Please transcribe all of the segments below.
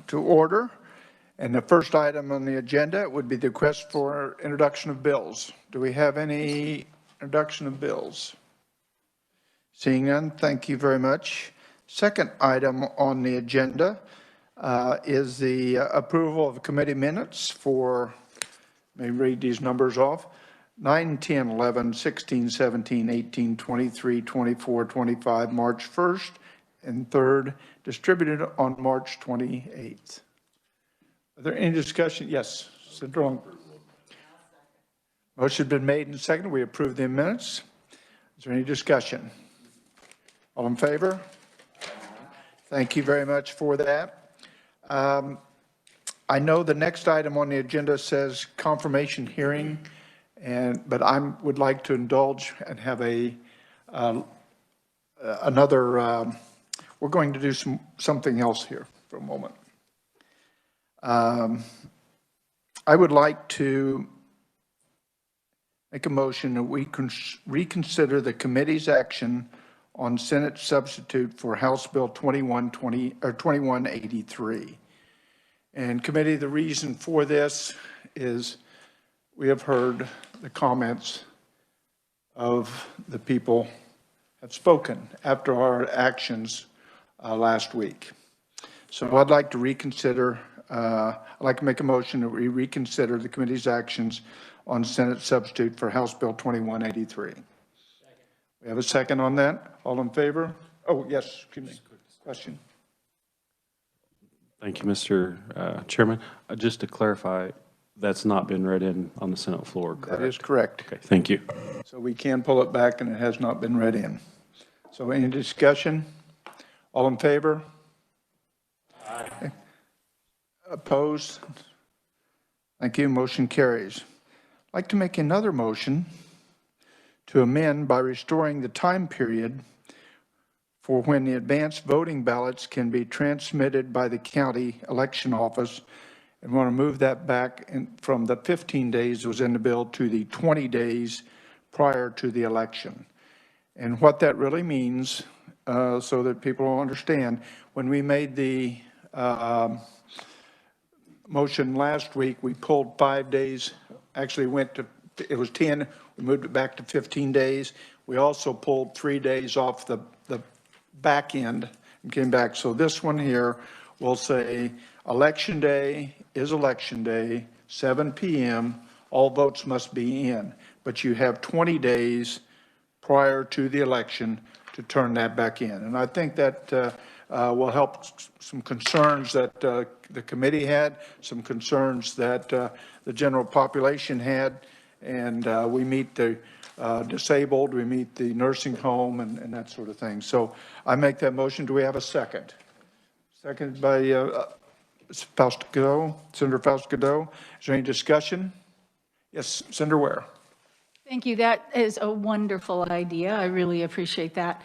to order. And the first item on the agenda would be the request for introduction of bills. Do we have any introduction of bills? Seeing none, thank you very much. Second item on the agenda is the approval of committee minutes for, let me read these numbers off, 9, 10, 11, 16, 17, 18, 23, 24, 25, March 1st and 3rd, distributed on March 28th. Are there any discussion? Yes, Syndrome. Motion has been made and seconded. We approve the minutes. Is there any discussion? All in favor? Thank you very much for that. I know the next item on the agenda says confirmation hearing, but I would like to indulge and have another. We're going to do something else here for a moment. I would like to make a motion that we can reconsider the committee's action on Senate substitute for House Bill 2183. And committee, the reason for this is we have heard the comments of the people have spoken after our actions last week. So I'd like to reconsider, I'd like to make a motion that we reconsider the committee's actions on Senate substitute for House Bill 2183. We have a second on that. All in favor? Oh, yes, excuse me. Question. Thank you, Mr. Chairman. Just to clarify, that's not been read in on the Senate floor, correct? That is correct. Okay, thank you. So we can pull it back and it has not been read in. So any discussion? All in favor? Aye. Okay. Opposed? Thank you. Motion carries. I'd like to make another motion to amend by restoring the time period for when the advanced voting ballots can be transmitted by the county election office, and want to move that back from the 15 days that was in the bill to the 20 days prior to the election. And what that really means, so that people will understand, when we made the motion last week, we pulled 5 days, actually went to, it was 10, we moved it back to 15 days. We also pulled 3 days off the back end and came back. So this one here will say election day is election day, 7 p.m. All votes must be in, but you have 20 days prior to the election to turn that back in. And I think that will help some concerns that the committee had, some concerns that the general population had, and we meet the disabled, we meet the nursing home and that sort of thing. So I make that motion. Do we have a second? Seconded by Senator Faust-Godot. Is there any discussion? Yes, Senator Ware. Thank you. That is a wonderful idea. I really appreciate that.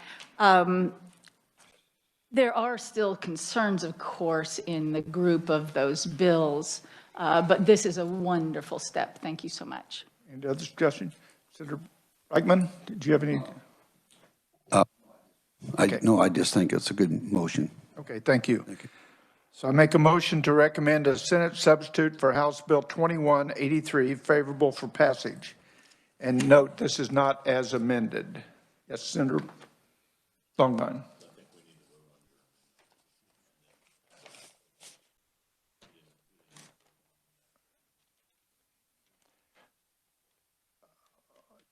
There are still concerns, of course, in the group of those bills, but this is a wonderful step. Thank you so much. Any other discussion? Senator Reichman, did you have any? Okay. No, I just think it's a good motion. Okay, thank you. Thank you. So I make a motion to recommend a Senate substitute for House Bill 2183 favorable for passage. And note, this is not as amended. Yes, Senator Longline.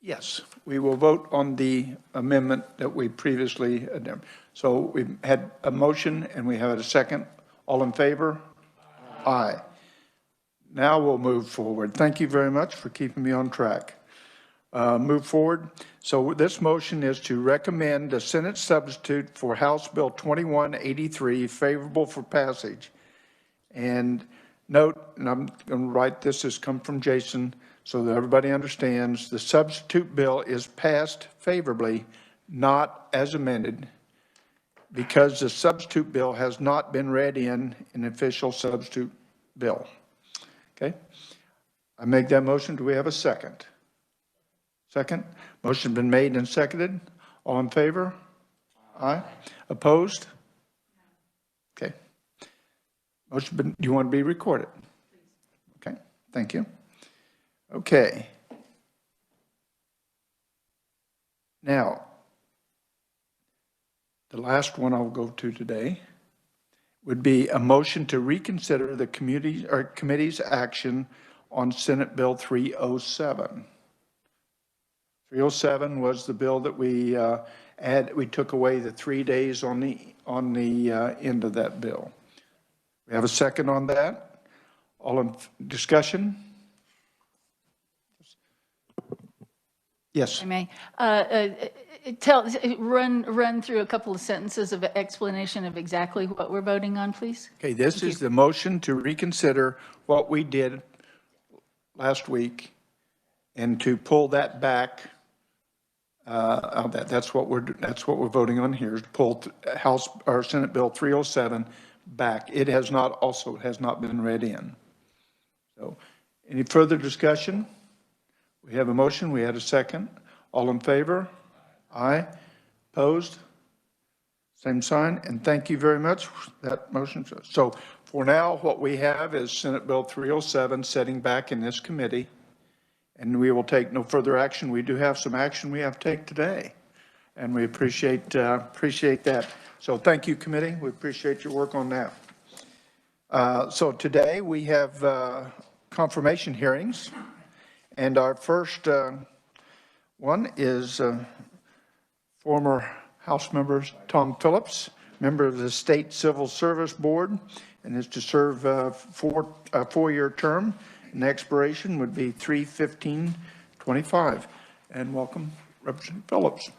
Yes, we will vote on the amendment that we previously had. So we've had a motion and we have a second. All in favor? Aye. Now we'll move forward. Thank you very much for keeping me on track. Move forward. So this motion is to recommend a Senate substitute for House Bill 2183 favorable for passage. And note, and I'm going to write this has come from Jason so that everybody understands, the substitute bill is passed favorably, not as amended, because the substitute bill has not been read in an official substitute bill. Okay? I make that motion. Do we have a second? Second. Motion been made and seconded. All in favor? Aye. Opposed? Okay. Motion, do you want to be recorded? Okay, thank you. Okay. Now, the last one I'll go to today would be a motion to reconsider the committee's action on Senate Bill 307. 307 was the bill that we took away the 3 days on the end of that bill. We have a second on that. All in discussion? Yes. I may. Run through a couple of sentences of explanation of exactly what we're voting on, please. Okay, this is the motion to reconsider what we did last week and to pull that back. That's what we're voting on here, is pull House or Senate Bill 307 back. It has not been read in. So, any further discussion? We have a motion. We had a second. All in favor? Aye. Opposed? Same sign. And thank you very much. That motion. So for now, what we have is Senate Bill 307 sitting back in this committee, and we will take no further action. We do have some action we have to take today, and we appreciate that. So thank you, committee. We appreciate your work on that. So today we have confirmation hearings, and our first one is former House member Tom Phillips, member of the State Civil Service Board, and is to serve a four-year term. And the expiration would be 3/15/25. And welcome, Representative Phillips.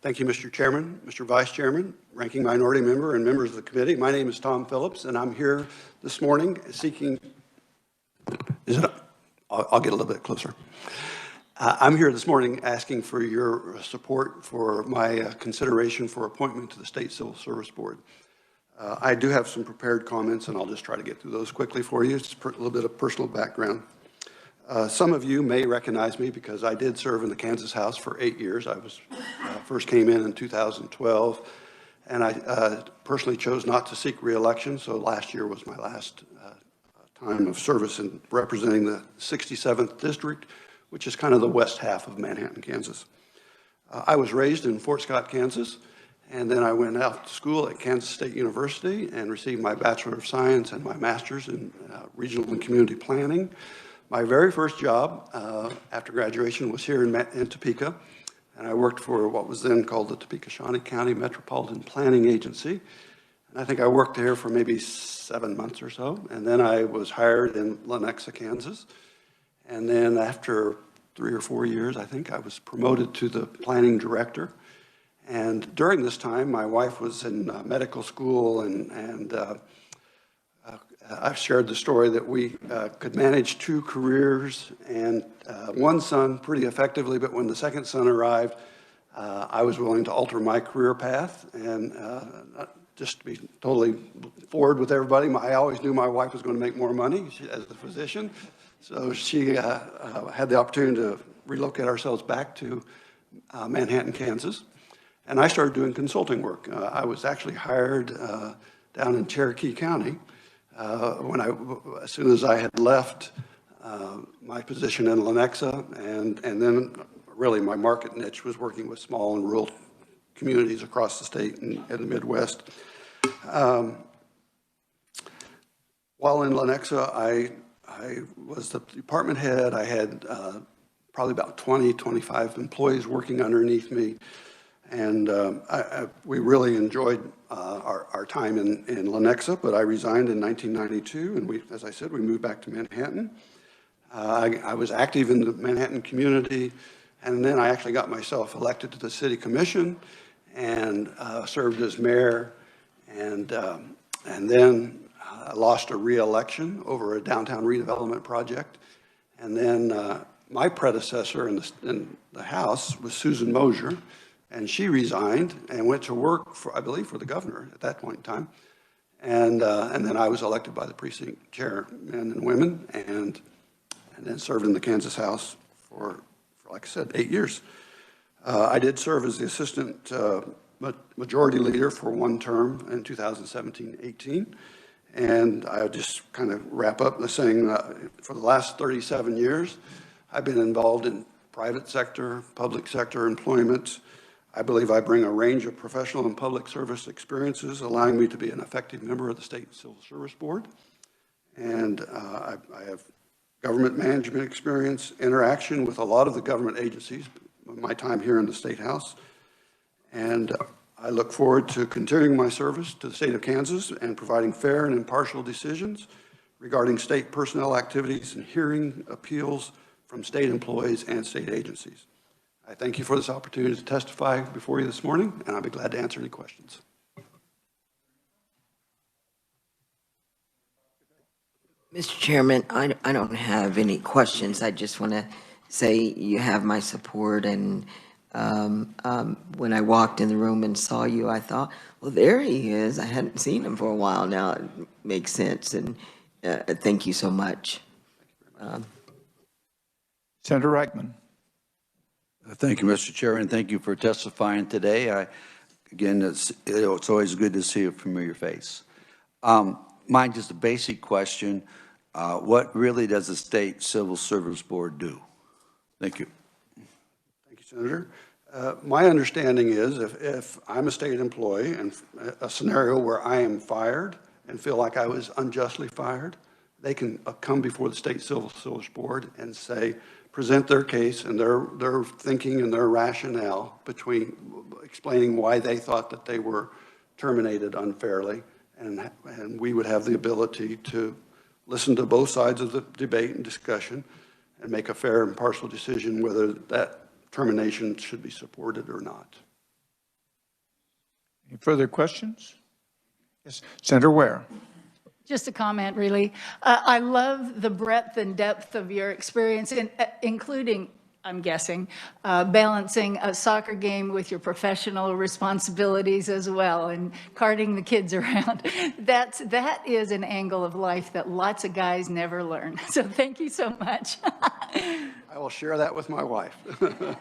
Thank you, Mr. Chairman, Mr. Vice Chairman, Ranking Minority Member, and members of the committee. My name is Tom Phillips, and I'm here this morning seeking, I'll get a little bit closer. I'm here this morning asking for your support for my consideration for appointment to the State Civil Service Board. I do have some prepared comments, and I'll just try to get through those quickly for you. It's a little bit of personal background. Some of you may recognize me because I did serve in the Kansas House for 8 years. I first came in 2012, and I personally chose not to seek re-election, so last year was my last time of service in representing the 67th District, which is kind of the west half of Manhattan, Kansas. I was raised in Fort Scott, Kansas, and then I went out to school at Kansas State University and received my Bachelor of Science and my Master's in Regional and Community Planning. My very first job after graduation was here in Topeka, and I worked for what was then called the Topeka-Shawnee County Metropolitan Planning Agency. And I think I worked there for maybe 7 months or so, and then I was hired in Lenexa, Kansas. And then after 3 or 4 years, I think, I was promoted to the planning director. And during this time, my wife was in medical school, and I've shared the story that we could manage 2 careers and 1 son pretty effectively, but when the second son arrived, I was willing to alter my career path. And just to be totally forward with everybody, I always knew my wife was going to make more money as a physician. So she had the opportunity to relocate ourselves back to Manhattan, Kansas. And I started doing consulting work. I was actually hired down in Cherokee County as soon as I had left my position in Lenexa, and then really my market niche was working with small and rural communities across the state and the Midwest. While in Lenexa, I was the department head. I had probably about 25 employees working underneath me. And we really enjoyed our time in Lenexa, but I resigned in 1992, and as I said, we moved back to Manhattan. I was active in the Manhattan community, and then I actually got myself elected to the city commission and served as mayor, and then lost a re-election over a downtown redevelopment project. And then my predecessor in the House was Susan Mosier, and she resigned and went to work for, I believe, for the governor at that point in time. And then I was elected by the precinct chairmen and women, and then served in the Kansas House for, like I said, 8 years. I did serve as the assistant majority leader for 1 term in 2017-18. And I just kind of wrap up by saying for the last 37 years, I've been involved in private sector, public sector employment. I believe I bring a range of professional and public service experiences, allowing me to be an effective member of the State Civil Service Board. And I have government management experience, interaction with a lot of the government agencies, my time here in the State House. And I look forward to continuing my service to the state of Kansas and providing fair and impartial decisions regarding state personnel activities and hearing appeals from state employees and state agencies. I thank you for this opportunity to testify before you this morning, and I'll be glad to answer any questions. Mr. Chairman, I don't have any questions. I just want to say you have my support. And when I walked in the room and saw you, I thought, well, there he is. I hadn't seen him for a while now. It makes sense. And thank you so much. Senator Reichman. Thank you, Mr. Chair, and thank you for testifying today. Again, it's always good to see a familiar face. Mine just a basic question. What really does the State Civil Service Board do? Thank you. Thank you, Senator. My understanding is if I'm a state employee and a scenario where I am fired and feel like I was unjustly fired, they can come before the State Civil Service Board and say, present their case and their thinking and their rationale between explaining why they thought that they were terminated unfairly. And we would have the ability to listen to both sides of the debate and discussion and make a fair and impartial decision whether that termination should be supported or not. Any further questions? Yes, Senator Ware. Just a comment, really. I love the breadth and depth of your experience, including, I'm guessing, balancing a soccer game with your professional responsibilities as well and carting the kids around. That is an angle of life that lots of guys never learn. So thank you so much. I will share that with my wife. Okay.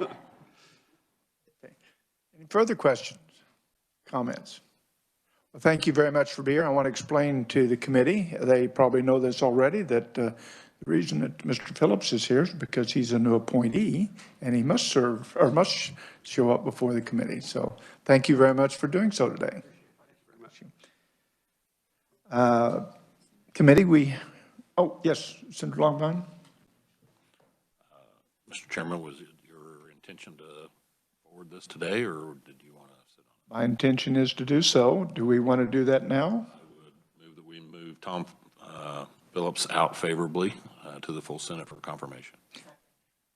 Any further questions, comments? Well, thank you very much for being here. I want to explain to the committee, they probably know this already, that the reason that Mr. Phillips is here is because he's a new appointee and he must serve or must show up before the committee. So thank you very much for doing so today. Committee, oh, yes, Senator Longvine. Mr. Chairman, was it your intention to forward this today, or did you want to sit on it? My intention is to do so. Do we want to do that now? I would move that we move Tom Phillips out favorably to the full Senate for confirmation.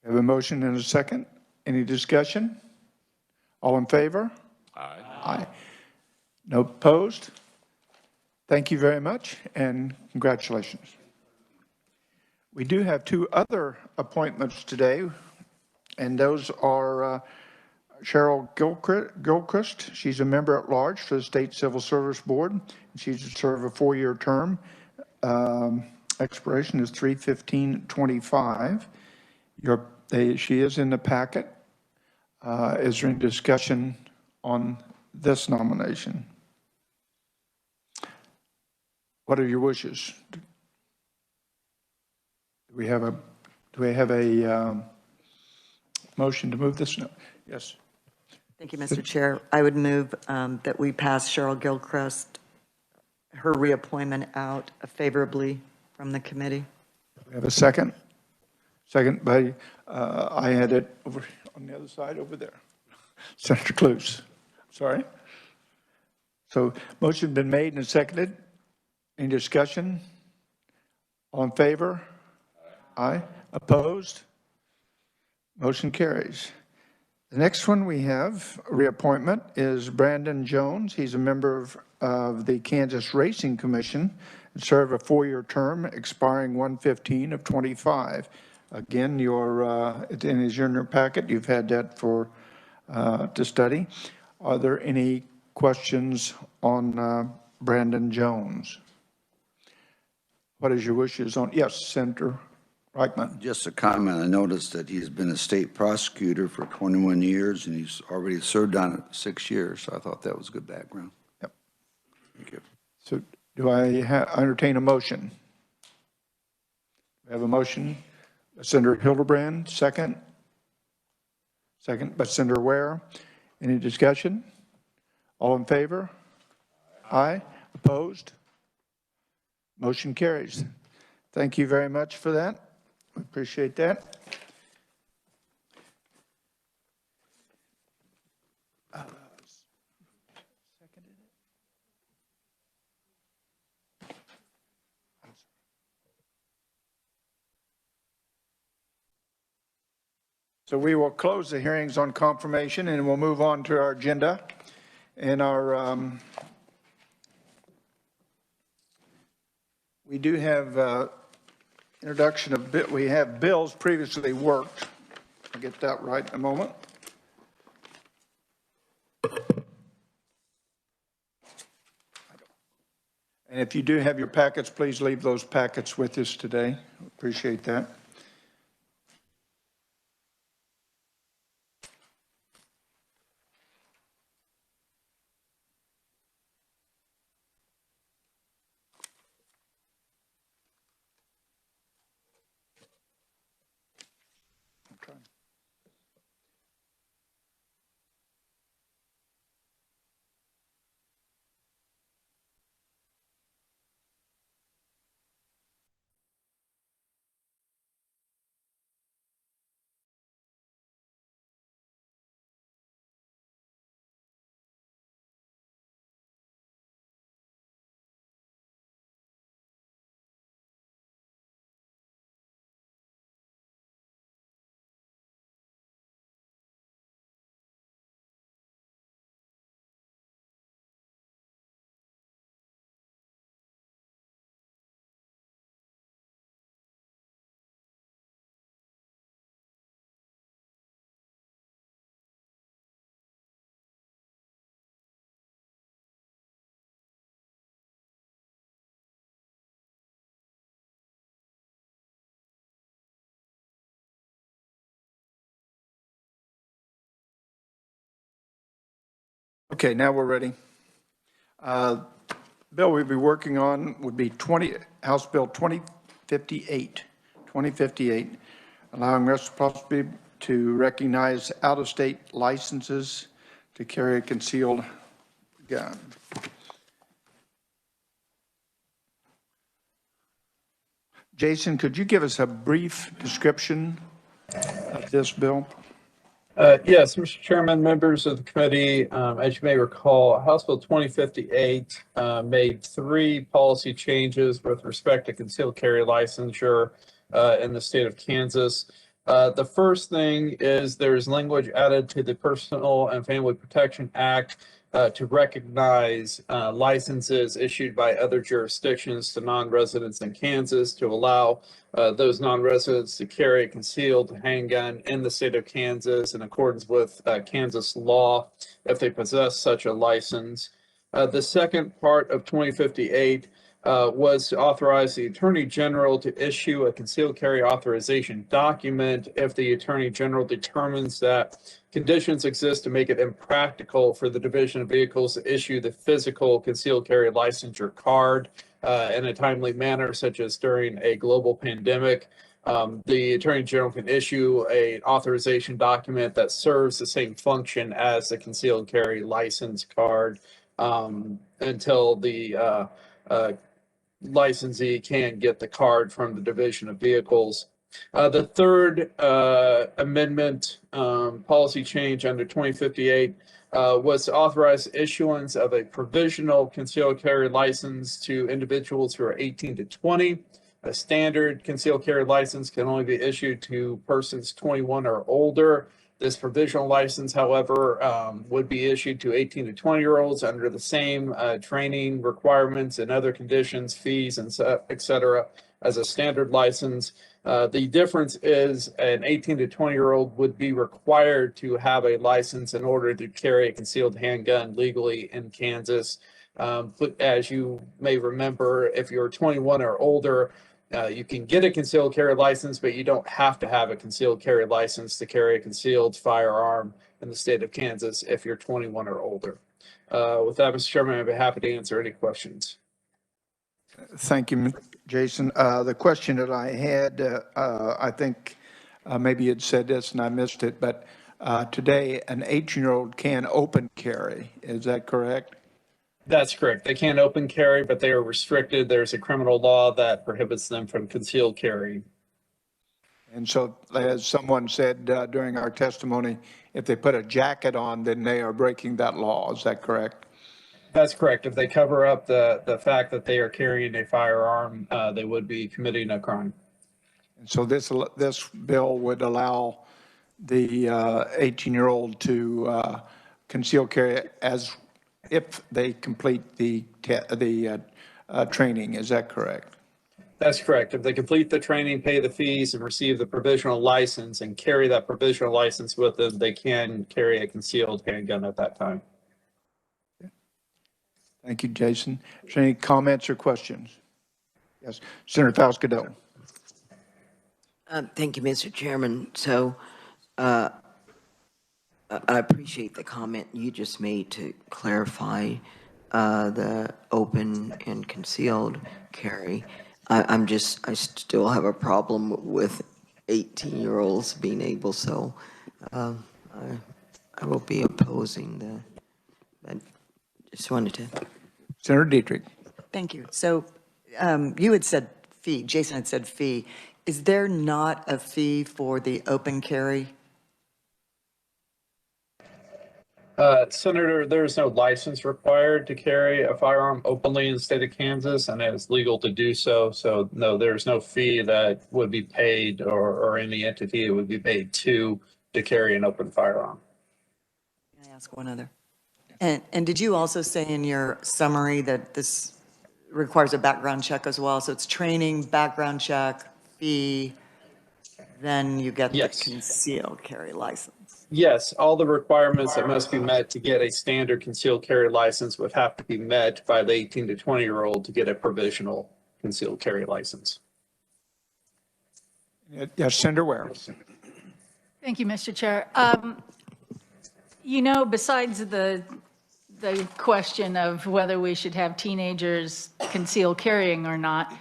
We have a motion and a second. Any discussion? All in favor? Aye. Aye. No opposed? Thank you very much and congratulations. We do have two other appointments today, and those are Cheryl Gilchrist. She's a member at large for the State Civil Service Board. She's to serve a 4-year term. Expiration is 3/15/25. She is in the packet. Is there any discussion on this nomination? What are your wishes? Do we have a motion to move this? No. Yes. Thank you, Mr. Chair. I would move that we pass Cheryl Gilchrist, her reappointment out favorably from the committee. We have a second. Second by, I had it over on the other side over there. Senator Cluse. Sorry. So motion been made and seconded. Any discussion? All in favor? Aye. Opposed? Motion carries. The next one we have, a reappointment, is Brandon Jones. He's a member of the Kansas Racing Commission and served a 4-year term expiring 1/15/25. Again, it is in your packet. You've had that for to study. Are there any questions on Brandon Jones? What is your wishes on? Yes, Senator Reichman. Just a comment. I noticed that he's been a state prosecutor for 21 years, and he's already served on it 6 years. So I thought that was good background. Yep. Thank you. So Do I entertain a motion? We have a motion by Senator Hildebrand, second. Second by Senator Ware. Any discussion? All in favor? Aye. Opposed? Motion carries. Thank you very much for that. We appreciate that. So we will close the hearings on confirmation and we'll move on to our agenda. And we do have introduction of, we have bills previously worked. I'll get that right in a moment. And if you do have your packets, please leave those packets with us today. Appreciate that. Okay, now we're ready. Bill we'll be working on would be House Bill 2058, allowing reciprocity to recognize out-of-state licenses to carry a concealed gun. Jason, could you give us a brief description of this bill? Yes, Mr. Chairman, members of the committee, as you may recall, House Bill 2058 made 3 policy changes with respect to concealed carry licensure in the state of Kansas. The first thing is there's language added to the Personal and Family Protection Act to recognize licenses issued by other jurisdictions to non-residents in Kansas to allow those non-residents to carry a concealed handgun in the state of Kansas in accordance with Kansas law if they possess such a license. The second part of 2058 was to authorize the Attorney General to issue a concealed carry authorization document if the Attorney General determines that conditions exist to make it impractical for the Division of Vehicles to issue the physical concealed carry licensure card in a timely manner, such as during a global pandemic. The Attorney General can issue an authorization document that serves the same function as the concealed carry license card until the licensee can get the card from the Division of Vehicles. The third amendment policy change under 2058 was to authorize issuance of a provisional concealed carry license to individuals who are 18 to 20. A standard concealed carry license can only be issued to persons 21 or older. This provisional license, however, would be issued to 18 to 20-year-olds under the same training requirements and other conditions, fees, and et cetera, as a standard license. The difference is an 18 to 20-year-old would be required to have a license in order to carry a concealed handgun legally in Kansas. But as you may remember, if you're 21 or older, you can get a concealed carry license, but you don't have to have a concealed carry license to carry a concealed firearm in the state of Kansas if you're 21 or older. With that, Mr. Chairman, I'd be happy to answer any questions. Thank you, Jason. The question that I had, I think maybe you'd said this and I missed it, but today an 18-year-old can open carry. Is that correct? That's correct. They can't open carry, but they are restricted. There's a criminal law that prohibits them from concealed carry. And so, as someone said during our testimony, if they put a jacket on, then they are breaking that law. Is that correct? That's correct. If they cover up the fact that they are carrying a firearm, they would be committing a crime. And so this bill would allow the 18-year-old to conceal carry as if they complete the training. Is that correct? That's correct. If they complete the training, pay the fees, and receive the provisional license and carry that provisional license with them, they can carry a concealed handgun at that time. Thank you, Jason. Is there any comments or questions? Yes, Senator Falscadell. Thank you, Mr. Chairman. So I appreciate the comment you just made to clarify the open and concealed carry. I still have a problem with 18-year-olds being able, so I will be opposing I just wanted to. Senator Dietrich. Thank you. So you had said fee, Jason had said fee. Is there not a fee for the open carry? Senator, there is no license required to carry a firearm openly in the state of Kansas, and it is legal to do so. So no, there's no fee that would be paid or any entity that would be paid to carry an open firearm. Can I ask one other? And did you also say in your summary that this requires a background check as well? So it's training, background check, fee, then you get Yes. the concealed carry license. Yes, all the requirements that must be met to get a standard concealed carry license would have to be met by the 18 to 20-year-old to get a provisional concealed carry license. Yes, Senator Ware. Thank you, Mr. Chair. You know, besides the question of whether we should have teenagers conceal carrying or not,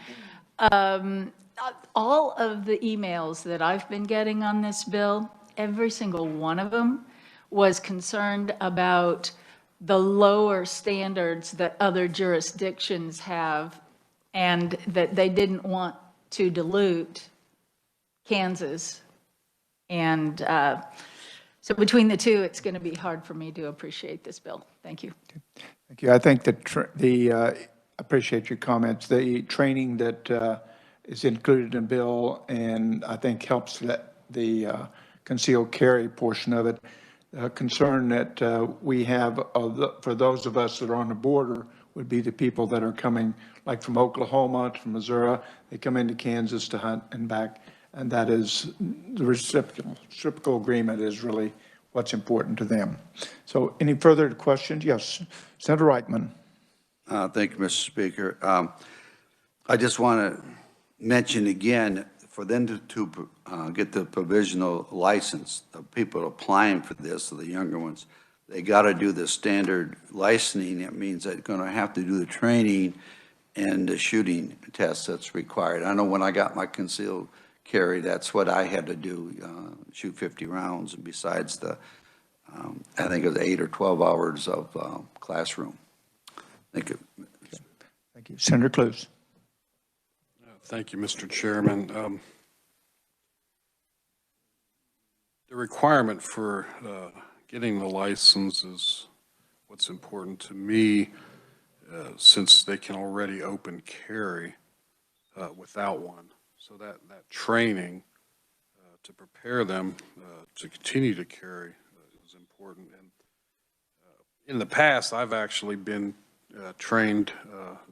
all of the emails that I've been getting on this bill, every single one of them was concerned about the lower standards that other jurisdictions have and that they didn't want to dilute Kansas. And so between the two, it's going to be hard for me to appreciate this bill. Thank you. Thank you. I think that appreciate your comments. The training that is included in the bill and I think helps the concealed carry portion of it. Concern that we have for those of us that are on the border would be the people that are coming like from Oklahoma, from Missouri. They come into Kansas to hunt and back. And that is the reciprocal agreement is really what's important to them. So any further questions? Yes, Senator Reitman. Thank you, Mr. Speaker. I just want to mention again, for them to get the provisional license, the people applying for this, the younger ones, they got to do the standard licensing. It means they're going to have to do the training and the shooting test that's required. I know when I got my concealed carry, that's what I had to do, shoot 50 rounds, and besides the, I think it was 8 or 12 hours of classroom. Thank you. Thank you. Senator Clues. Thank you, Mr. Chairman. The requirement for getting the license is what's important to me, since they can already open carry without one. So that training to prepare them to continue to carry is important. And in the past, I've actually been trained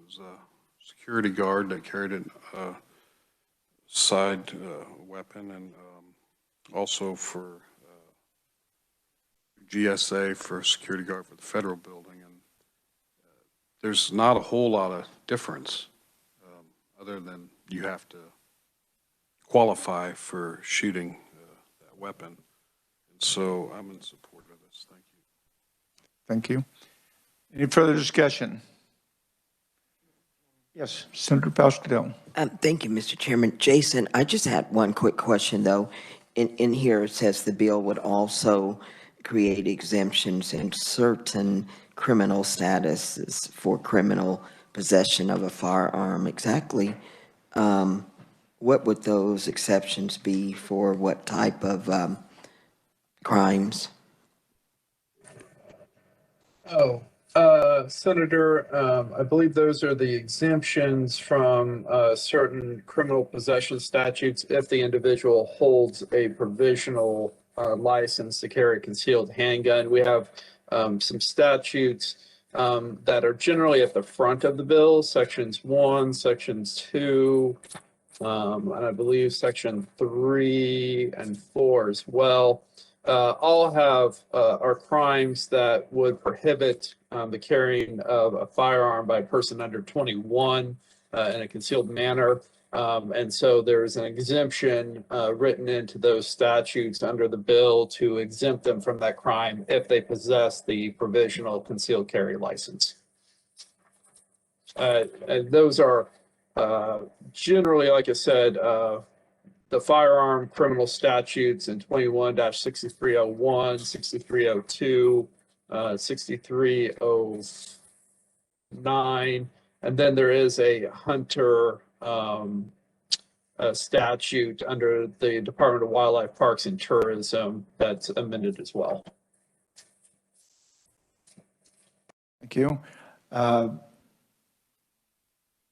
as a security guard that carried a side weapon, and also for GSA for security guard for the federal building. And there's not a whole lot of difference other than you have to qualify for shooting that weapon. And so I'm in support of this. Thank you. Thank you. Any further discussion? Yes, Senator Pascal. Thank you, Mr. Chairman. Jason, I just had one quick question, though. In here, it says the bill would also create exemptions in certain criminal statuses for criminal possession of a firearm. Exactly, what would those exceptions be for what type of crimes? Oh, Senator, I believe those are the exemptions from certain criminal possession statutes if the individual holds a provisional license to carry a concealed handgun. We have some statutes that are generally at the front of the bill, sections 1, sections 2, and I believe section 3 and 4 as well. All have are crimes that would prohibit the carrying of a firearm by a person under 21 in a concealed manner. And so there's an exemption written into those statutes under the bill to exempt them from that crime if they possess the provisional concealed carry license. And those are generally, like I said, the firearm criminal statutes in 21-6301, 6302, 6309, and then there is a hunter statute under the Department of Wildlife, Parks, and Tourism that's amended as well. Thank you.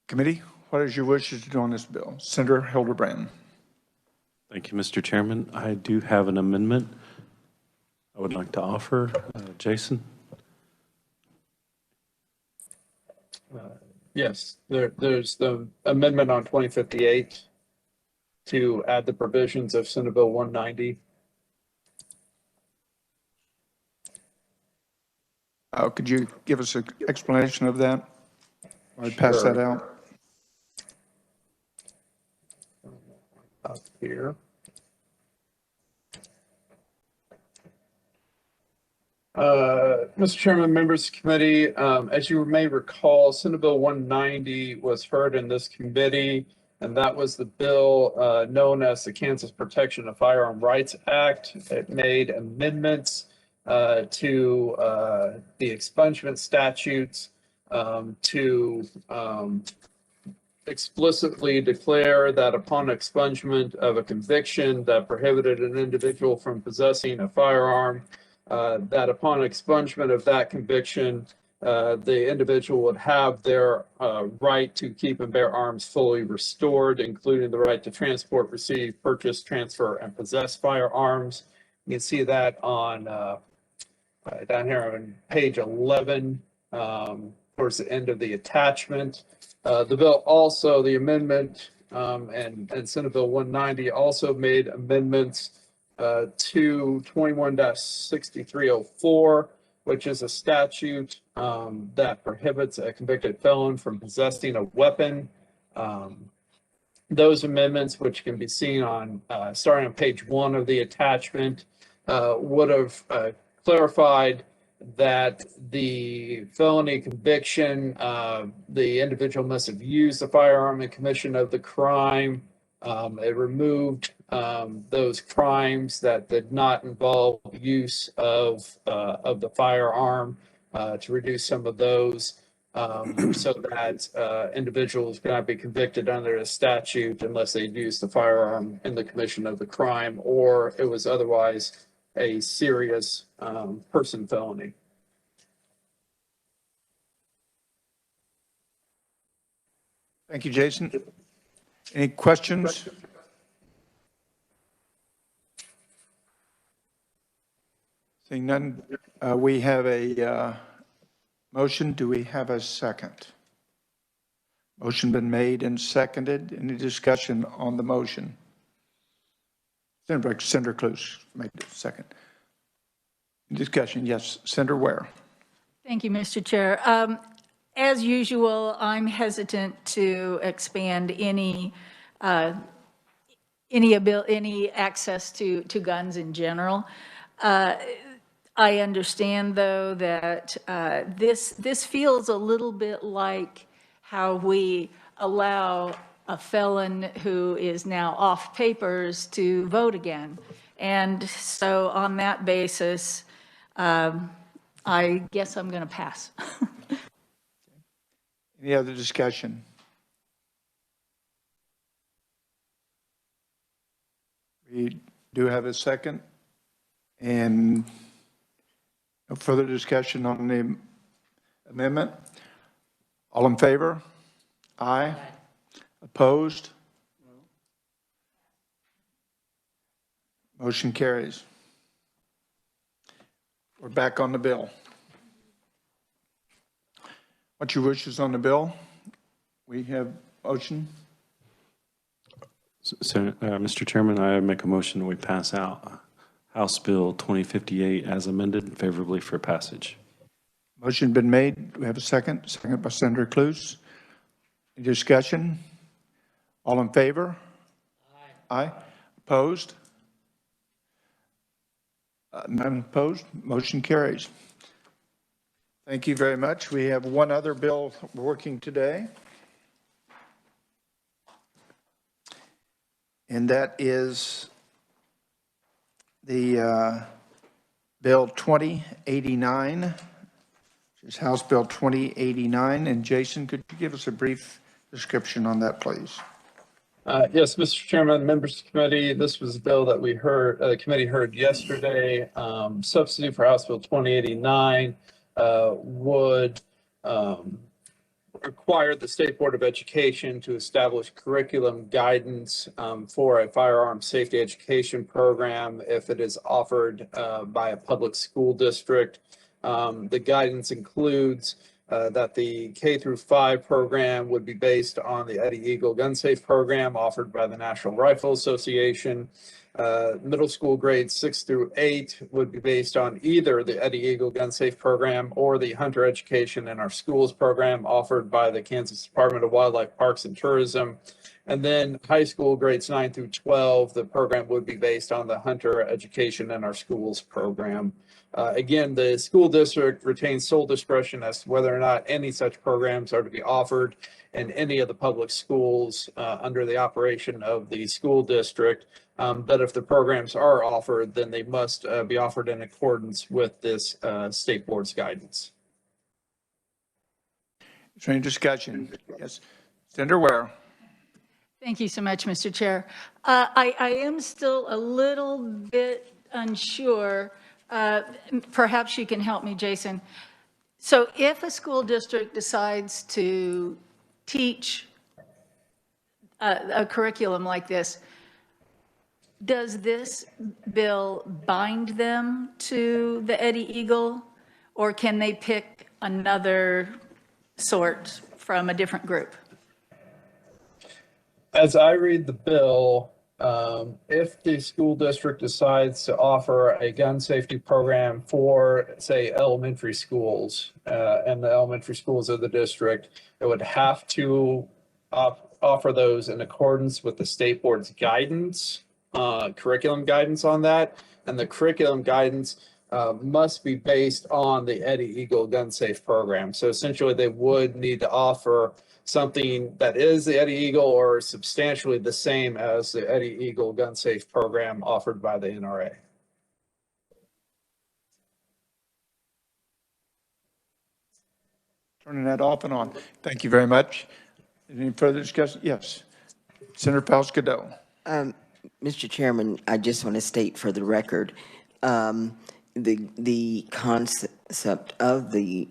Committee, what is your wishes to do on this bill? Senator Hildebrand. Thank you, Mr. Chairman. I do have an amendment I would like to offer. Jason? Yes, there's the amendment on 2058 to add the provisions of Senate Bill 190. Could you give us an explanation of that? I'll pass that out. Up here. Mr. Chairman, members of the committee, as you may recall, Senate Bill 190 was heard in this committee, and that was the bill known as the Kansas Protection of Firearm Rights Act. It made amendments to the expungement statutes to explicitly declare that upon expungement of a conviction that prohibited an individual from possessing a firearm, that upon expungement of that conviction, the individual would have their right to keep and bear arms fully restored, including the right to transport, receive, purchase, transfer, and possess firearms. You can see that on down here on page 11, towards the end of the attachment. The bill also, the amendment and Senate Bill 190 also made amendments to 21-6304, which is a statute that prohibits a convicted felon from possessing a weapon. Those amendments, which can be seen on starting on page 1 of the attachment, would have clarified that the felony conviction, the individual must have used the firearm in commission of the crime. It removed those crimes that did not involve use of the firearm to reduce some of those, so that individuals cannot be convicted under a statute unless they used the firearm in the commission of the crime or it was otherwise a serious person felony. Thank you, Jason. Any questions? Seeing none, we have a motion. Do we have a second? Motion been made and seconded. Any discussion on the motion? Senator Cluse made the second. Discussion, yes. Senator Ware. Thank you, Mr. Chair. As usual, I'm hesitant to expand any access to guns in general. I understand, though, that this feels a little bit like how we allow a felon who is now off papers to vote again. And so on that basis, I guess I'm going to pass. Any other discussion? We do have a second, and no further discussion on the amendment. All in favor? Aye. Opposed? Motion carries. We're back on the bill. What's your wishes on the bill? We have motion. So, Mr. Chairman, I make a motion that we pass out House Bill 2058 as amended favorably for passage. Motion been made. Do we have a second? Second by Senator Cluse. Any discussion? All in favor? Aye. Aye. Opposed? None opposed. Motion carries. Thank you very much. We have one other bill working today, and that is the Bill 2089, which is House Bill 2089. And Jason, could you give us a brief description on that, please? Yes, Mr. Chairman, members of the committee, this was a bill that we heard, the committee heard yesterday. Substitute for House Bill 2089 would require the State Board of Education to establish curriculum guidance for a firearms safety education program if it is offered by a public school district. The guidance includes that the K through 5 program would be based on the Eddie Eagle Gun Safe program offered by the National Rifle Association. Middle school grades 6 through 8 would be based on either the Eddie Eagle Gun Safe program or the Hunter Education in Our Schools program offered by the Kansas Department of Wildlife, Parks, and Tourism. And then high school grades 9 through 12, the program would be based on the Hunter Education in Our Schools program. Again, the school district retains sole discretion as to whether or not any such programs are to be offered in any of the public schools under the operation of the school district. But if the programs are offered, then they must be offered in accordance with this state board's guidance. Is there any discussion? Yes. Senator Ware. Thank you so much, Mr. Chair. I am still a little bit unsure. Perhaps you can help me, Jason. So if a school district decides to teach a curriculum like this, does this bill bind them to the Eddie Eagle, or can they pick another sort from a different group? As I read the bill, if the school district decides to offer a gun safety program for, say, elementary schools, and the elementary schools of the district, it would have to offer those in accordance with the state board's guidance, curriculum guidance on that. And the curriculum guidance must be based on the Eddie Eagle Gun Safe program. So essentially, they would need to offer something that is the Eddie Eagle or substantially the same as the Eddie Eagle Gun Safe program offered by the NRA. Turning that off and on. Thank you very much. Any further discussion? Yes. Senator Pals-Cadot. Mr. Chairman, I just want to state for the record, the concept of the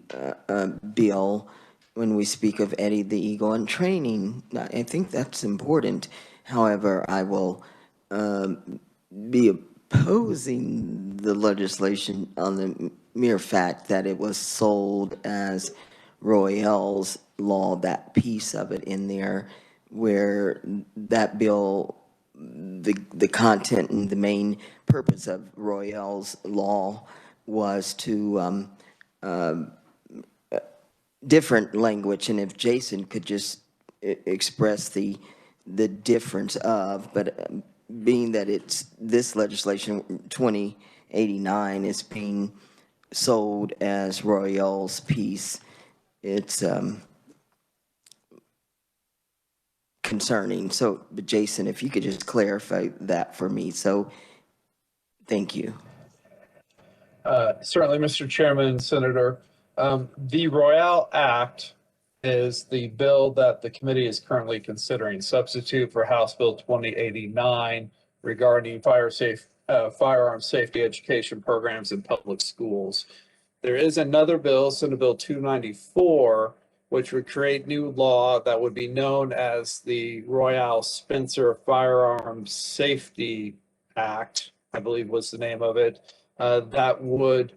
bill when we speak of Eddie the Eagle and training, I think that's important. However, I will be opposing the legislation on the mere fact that it was sold as Royale's law, that piece of it in there, where that bill, the content and the main purpose of Royale's law was to different language, and if Jason could just express the difference of, but being that it's this legislation 2089 is being sold as Royale's piece, it's concerning. So, but Jason, if you could just clarify that for me. So, thank you. Certainly, Mr. Chairman, Senator. The Royale Act is the bill that the committee is currently considering, substitute for House Bill 2089 regarding firearm safety education programs in public schools. There is another bill, Senate Bill 294, which would create new law that would be known as the Royale Spencer Firearms Safety Act, I believe was the name of it, that would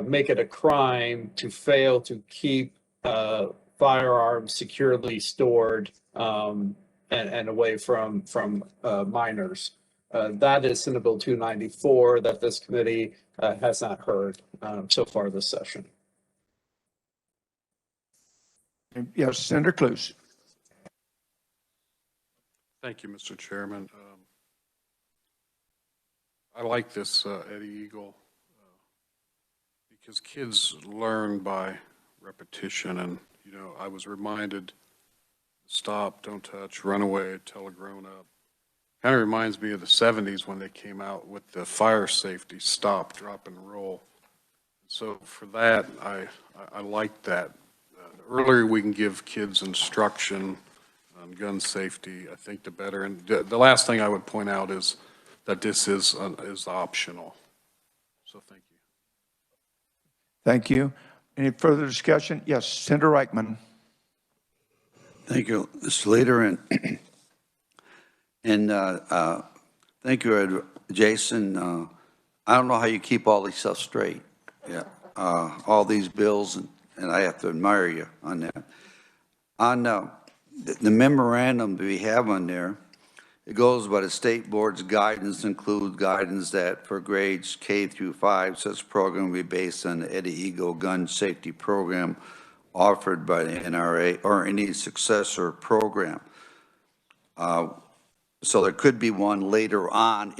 make it a crime to fail to keep firearms securely stored and away from minors. That is Senate Bill 294 that this committee has not heard so far this session. Yes, Senator Cluse. Thank you, Mr. Chairman. I like this Eddie Eagle because kids learn by repetition, and I was reminded, stop, don't touch, run away, tell a grown-up. Kind of reminds me of the 70s when they came out with the fire safety, stop, drop, and roll. So for that, I like that. The earlier we can give kids instruction on gun safety, I think the better. And the last thing I would point out is that this is optional. So thank you. Thank you. Any further discussion? Yes, Senator Reichman. Thank you, Mr. Leader, and thank you, Jason. I don't know how you keep all these stuff straight. Yeah, all these bills, and I have to admire you on that. On the memorandum that we have on there, it goes by the state board's guidance, includes guidance that for grades K through 5, such program will be based on the Eddie Eagle gun safety program offered by the NRA or any successor program. So there could be one later on.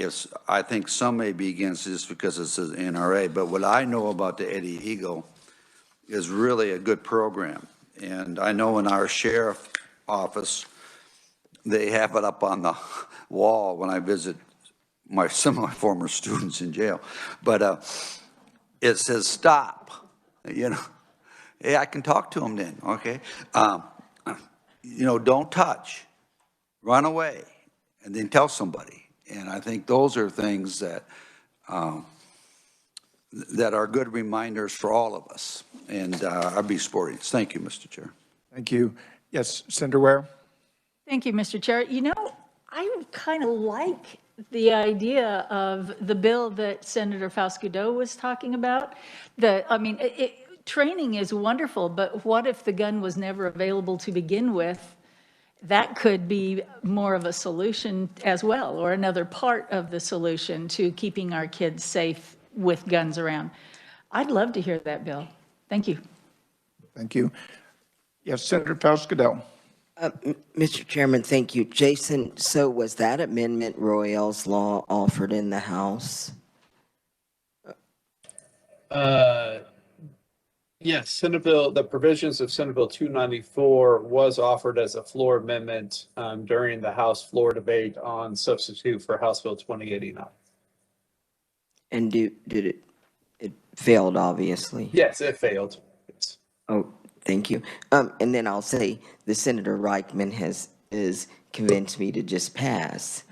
I think some may be against this because it says NRA, but what I know about the Eddie Eagle is really a good program. And I know in our sheriff office, they have it up on the wall when I visit some of my former students in jail. But it says stop, Hey, I can talk to them then, okay? Don't touch, run away, and then tell somebody. And I think those are things that that are good reminders for all of us. And I'll be sporting. Thank you, Mr. Chair. Thank you. Yes, Senator Ware. Thank you, Mr. Chair. I kind of like the idea of the bill that Senator Faust-Godot was talking about. Training is wonderful, but what if the gun was never available to begin with? That could be more of a solution as well, or another part of the solution to keeping our kids safe with guns around. I'd love to hear that bill. Thank you. Thank you. Yes, Senator Faust-Godot. Mr. Chairman, thank you. Jason, so was that amendment Royale's law offered in the House? Yes, the provisions of Senate Bill 294 was offered as a floor amendment during the House floor debate on substitute for House Bill 2089. And did it failed, obviously? Yes, it failed. Yes. Oh, thank you. And then I'll say the Senator Reichman has convinced me to just pass.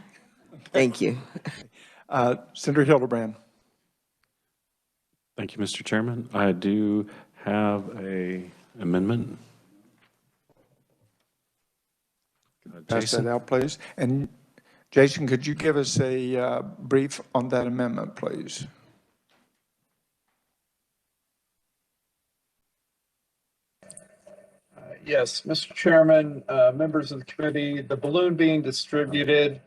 Thank you. Senator Hildebrand. Thank you, Mr. Chairman. I do have an amendment. Pass that out, please. And Jason, could you give us a brief on that amendment, please? Yes, Mr. Chairman, members of the committee, the balloon being distributed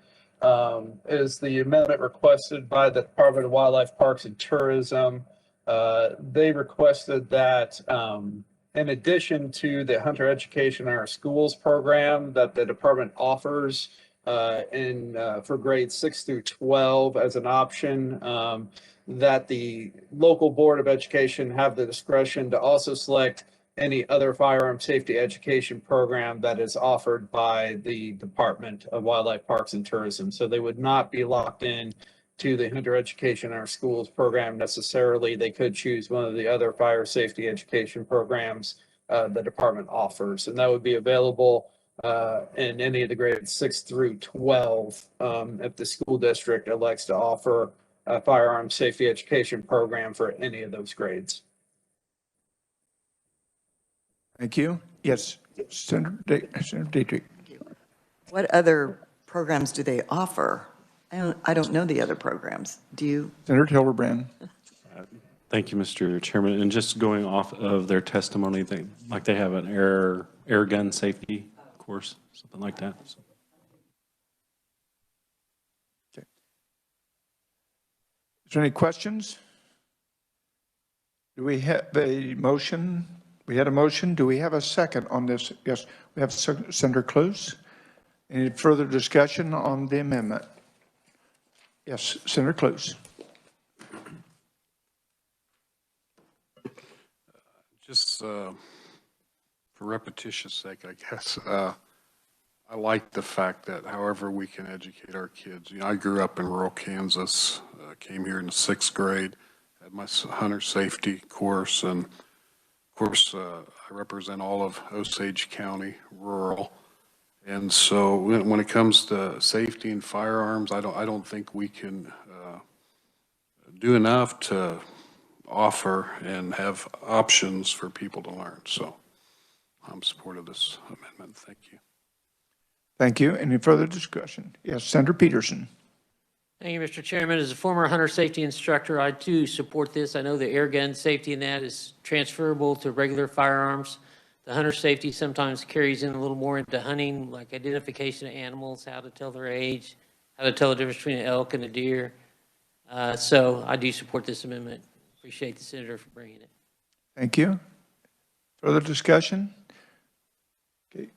is the amendment requested by the Department of Wildlife, Parks, and Tourism. They requested that in addition to the hunter education in our schools program that the department offers for grades 6 through 12 as an option, that the local board of education have the discretion to also select any other firearm safety education program that is offered by the Department of Wildlife Parks and Tourism. So they would not be locked in to the Hunter Education in Our Schools program necessarily. They could choose one of the other fire safety education programs the department offers, and that would be available in any of the grades 6 through 12 if the school district elects to offer a firearm safety education program for any of those grades. Thank you. Yes, Senator Dietrich. What other programs do they offer? I don't know the other programs. Do you? Senator Hildebrand. Thank you, Mr. Chairman. And just going off of their testimony, they have an air gun safety course, something like that. So. Okay. Is there any questions? Do we have a motion? We had a motion. Do we have a second on this? Yes, we have Senator Close. Any further discussion on the amendment? Yes, Senator Close. Just for repetitious sake, I guess, I like the fact that however we can educate our kids. I grew up in rural Kansas, came here in the 6th grade, had my hunter safety course, and of course, I represent all of Osage County, rural. And so when it comes to safety and firearms, I don't think we can do enough to offer and have options for people to learn. So I'm supportive of this amendment. Thank you. Thank you. Any further discussion? Yes, Senator Peterson. Thank you, Mr. Chairman. As a former hunter safety instructor, I too support this. I know the air gun safety in that is transferable to regular firearms. The hunter safety sometimes carries in a little more into hunting, like identification of animals, how to tell their age, how to tell the difference between an elk and a deer. So I do support this amendment. Appreciate the senator for bringing it. Thank you. Further discussion? Okay.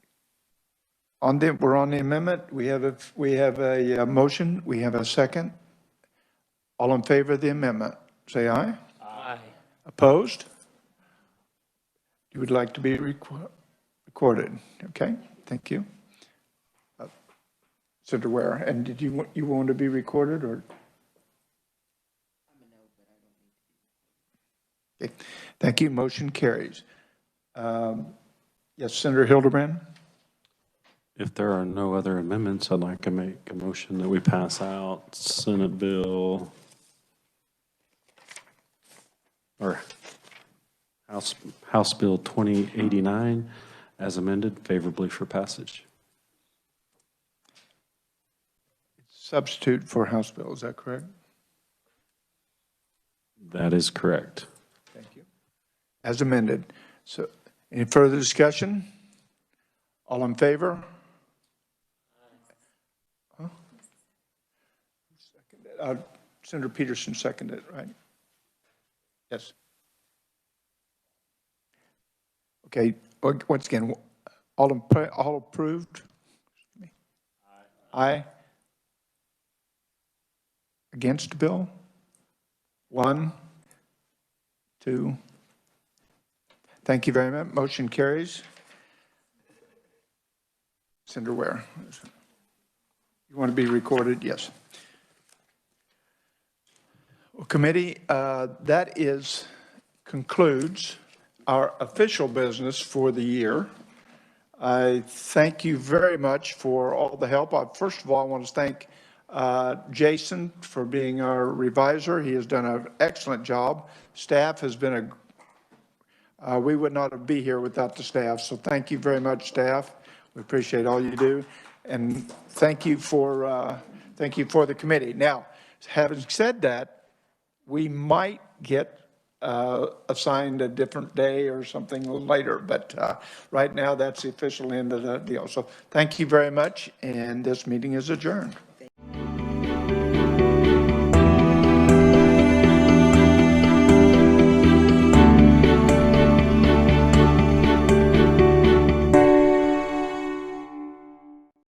We're on the amendment. We have a motion. We have a second. All in favor of the amendment, say aye. Aye. Opposed? You would like to be recorded. Okay. Thank you. Senator Ware, and did you want to be recorded or? Okay. Thank you. Motion carries. Yes, Senator Hildebrand. If there are no other amendments, I'd like to make a motion that we pass out Senate Bill or House Bill 2089 as amended favorably for passage. Substitute for House bill, is that correct? That is correct. Thank you. As amended. So any further discussion? All in favor? Huh? Senator Peterson seconded it, right? Yes. Okay, once again, all approved? Aye. Against the bill? 1, 2. Thank you very much. Motion carries. Senator Ware, you want to be recorded? Yes. Well, committee, that concludes our official business for the year. I thank you very much for all the help. First of all, I want to thank Jason for being our reviser. He has done an excellent job. Staff has been we would not be here without the staff. So thank you very much, staff. We appreciate all you do. And thank you for the committee. Now, having said that, we might get assigned a different day or something later, but right now that's the official end of the deal. So thank you very much, and this meeting is adjourned.